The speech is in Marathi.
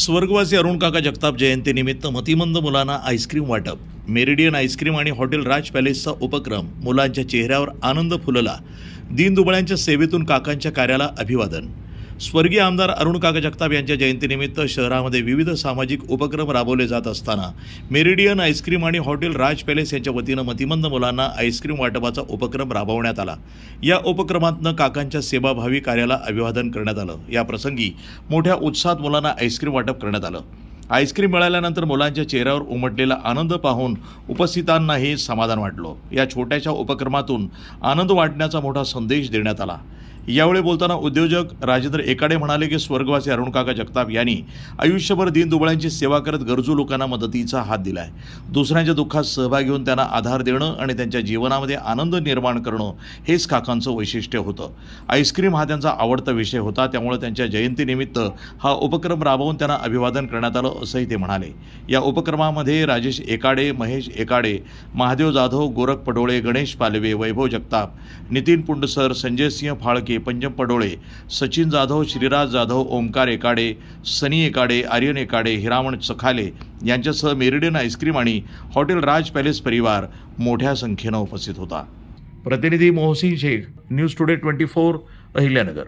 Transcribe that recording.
स्वर्गवासी अरुण काका जगताप जयंतीनिमित्त मतिमंद मुलांना आईस्क्रीम वाटप. मेरिडियन आईस्क्रीम आणि हॉटेल राज पॅलेसचा उपक्रम. मुलांच्या चेहऱ्यावर आनंद फुलला. दीनदुबळ्यांच्या सेवेतून काकांच्या कार्याला अभिवादन. स्वर्गीय आमदार अरुण काका जगताप यांच्या जयंतीनिमित्त शहरामध्ये विविध सामाजिक उपक्रम राबवले जात असताना मेरिडियन आईस्क्रीम आणि हॉटेल राज पॅलेस यांच्या वतीनं मतिमंद मुलांना आईस्क्रीम वाटपाचा उपक्रम राबवण्यात आला. या उपक्रमातनं काकांच्या सेवाभावी कार्याला अभिवादन करण्यात आलं. या प्रसंगी मोठ्या उत्साहात मुलांना आईस्क्रीम वाटप करण्यात आलं. आईस्क्रीम मिळाल्यानंतर मुलांच्या चेहऱ्यावर उमटलेला आनंद पाहून उपस्थितांनाही समाधान वाटलं. या छोट्याशा उपक्रमातून आनंद वाटण्याचा मोठा संदेश देण्यात आला. यावेळी बोलताना उद्योजक राजेंद्र एकाडे म्हणाले की स्वर्गवासी अरुण काका जगताप यांनी आयुष्यभर दीनदुबळ्यांची सेवा करत गरजू लोकांना मदतीचा हात दिला आहे. दुसऱ्यांच्या दुःखात सहभागी होऊन त्यांना आधार देणं आणि त्यांच्या जीवनामध्ये आनंद निर्माण करणं हेच काकांचं वैशिष्ट्य होतं. आईस्क्रीम हा त्यांचा आवडता विषय होता, त्यामुळे त्यांच्या जयंतीनिमित्त हा उपक्रम राबवून त्यांना अभिवादन करण्यात आलं असंही ते म्हणाले. या उपक्रमामध्ये राजेश एकाडे, महेश एकाडे, महादेव जाधव, गोरख पडोळे, गणेश पालवे, वैभव जगताप, नितीन पुंडसर, संजय सिंह फाळके, पंजम पडोळे, सचिन जाधव, श्रीराज जाधव, ओमकार एकाडे, सनी एकाडे, आर्यन एकाडे, हिरामण चखाले यांच्यासह मेरिडियन आईस्क्रीम आणि हॉटेल राज पॅलेस परिवार मोठ्या संख्येनं उपस्थित होता. प्रतिनिधी मोहसिन शेख, न्यूज टुडे 24, अहिल्यानगर.